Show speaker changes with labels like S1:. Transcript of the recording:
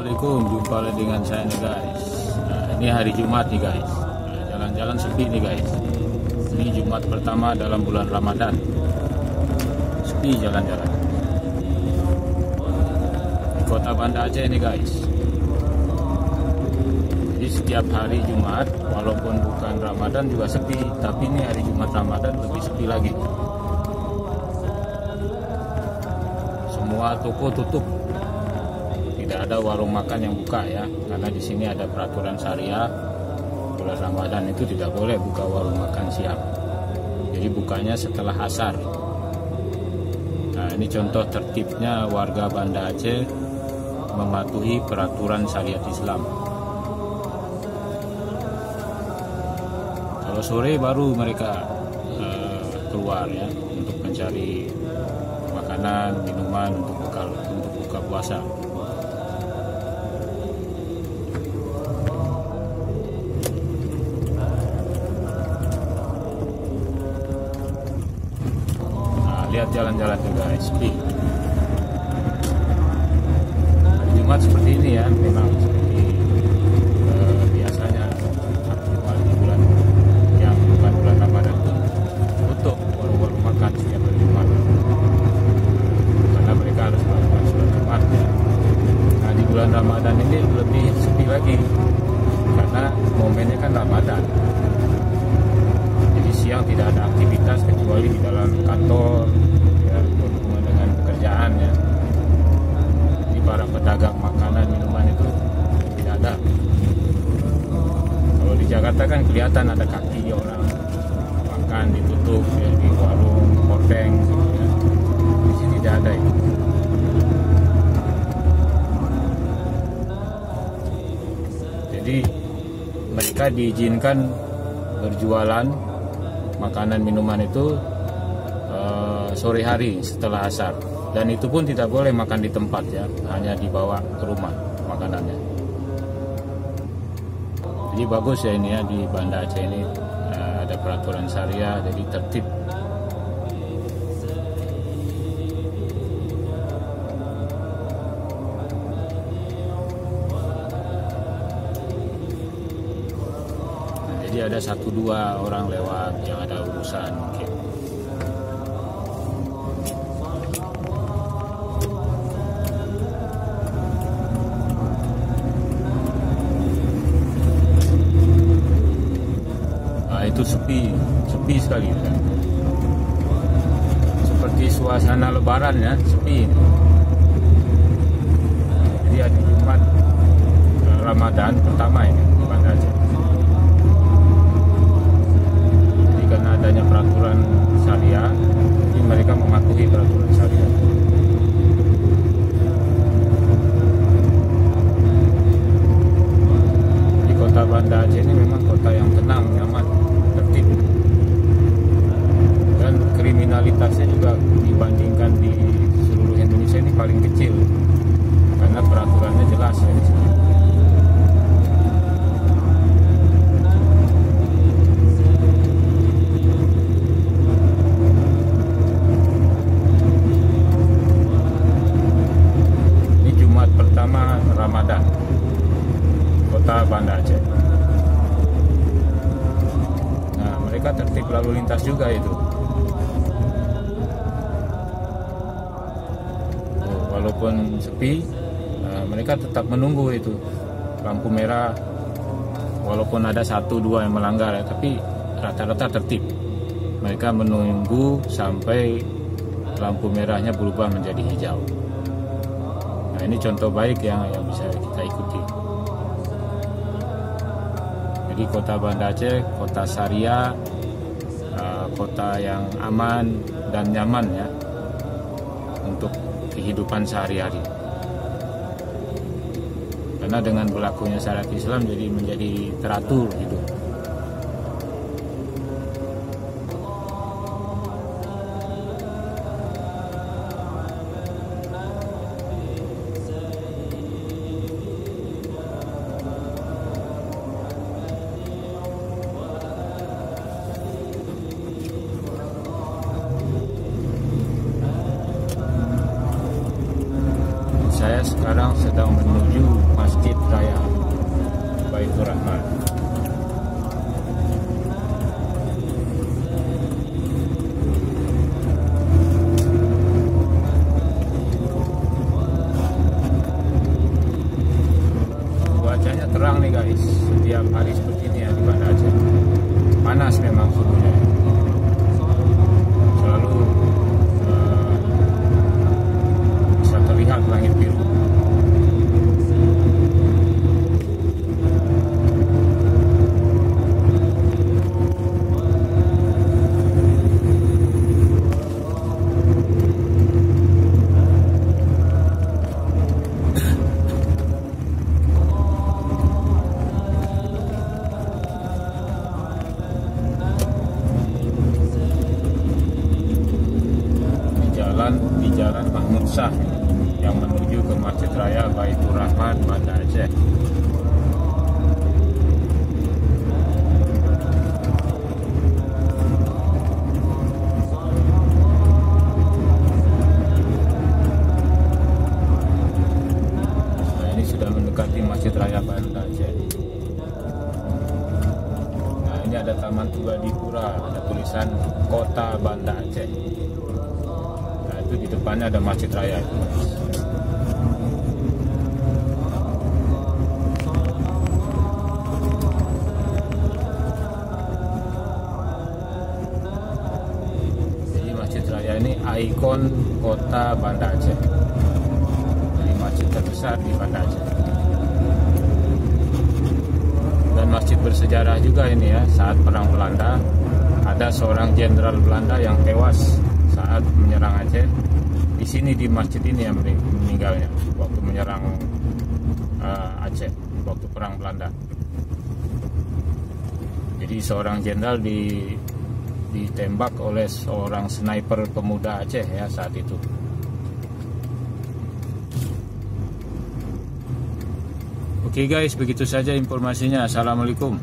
S1: Assalamualaikum, jumpa lagi dengan saya nih guys. Nah, ini hari Jumat nih guys. Jalan-jalan sepi nih guys. Ini Jumat pertama dalam bulan Ramadan. Sepi jalan-jalan. Di kota Banda Aceh nih guys. Jadi setiap hari Jumat, walaupun bukan Ramadan juga sepi, tapi ini hari Jumat Ramadan lebih sepi lagi. Semua toko tutup. Tidak ada warung makan yang buka ya, karena di sini ada peraturan syariah. Bulan Ramadan itu tidak boleh buka warung makan siang. Jadi bukanya setelah asar. Nah, ini contoh tertibnya warga Banda Aceh mematuhi peraturan syariat Islam. Kalau sore baru mereka keluar ya untuk mencari makanan, minuman untuk bekal untuk buka puasa. Lihat jalan-jalan juga sepi. Hari Jumat seperti ini ya, memang seperti biasanya Jumat di bulan yang bukan bulan Ramadan tutup warung-warung makan setiap hari Jumat karena mereka harus melakukan sholat Jumat ya. Nah, di bulan Ramadan ini lebih sepi lagi karena momennya kan Ramadan. Jadi siang tidak ada aktivitas kecuali di dalam kantor ya, berhubungan dengan pekerjaan ya. Di para pedagang makanan minuman itu tidak ada. Kalau di Jakarta kan kelihatan ada kaki orang makan ditutup ya, di warung hordeng ya. Di sini tidak ada itu. Jadi mereka diizinkan berjualan makanan minuman itu sore hari setelah asar, dan itu pun tidak boleh makan di tempat ya, hanya dibawa ke rumah makanannya. Jadi bagus ya ini ya, di Banda Aceh ini ada peraturan syariah, jadi tertib. Jadi ada 1-2 orang lewat yang ada urusan mungkin. Nah, itu sepi sekali kan. Seperti suasana Lebaran ya, sepi. Jadi hari Jumat Ramadan pertama ini di Banda Aceh. Karena adanya peraturan syariah, jadi mereka mematuhi peraturan syariah. Di kota Banda Aceh ini memang kota yang tenang, nyaman, tertib, dan kriminalitasnya juga dibandingkan di seluruh Indonesia ini paling kecil karena peraturannya jelas ya di sini. Pertama Ramadan kota Banda Aceh. Nah, mereka tertib lalu lintas juga itu. Walaupun sepi, mereka tetap menunggu itu lampu merah. Walaupun ada 1-2 yang melanggar ya, tapi rata-rata tertib. Mereka menunggu sampai lampu merahnya berubah menjadi hijau. Nah, ini contoh baik yang bisa kita ikuti. Jadi kota Banda Aceh, kota syariah, kota yang aman dan nyaman ya untuk kehidupan sehari-hari. Karena dengan berlakunya syariat Islam jadi menjadi teratur hidup. Saya sekarang sedang menuju terang nih guys, setiap hari seperti ini ya di Banda Aceh. Panas memang suhunya, selalu bisa terlihat langit biru. Di Jalan Mahmud Shah yang menuju ke Masjid Raya Baitur Rahman, Banda Aceh. Nah, ini sudah mendekati Masjid Raya Banda Aceh. Nah, ini ada Taman Tugadipura, ada tulisan Kota Banda Aceh. Di depannya ada Masjid Raya itu. Jadi Masjid Raya ini ikon kota Banda Aceh. Jadi masjid terbesar di Banda Aceh. Dan masjid bersejarah juga ini ya. Saat perang Belanda ada seorang jenderal Belanda yang tewas saat menyerang Aceh. Di sini di masjid ini yang meninggalnya waktu menyerang Aceh waktu perang Belanda. Jadi seorang jenderal ditembak oleh seorang sniper pemuda Aceh ya saat itu. Oke guys, begitu saja informasinya. Assalamualaikum.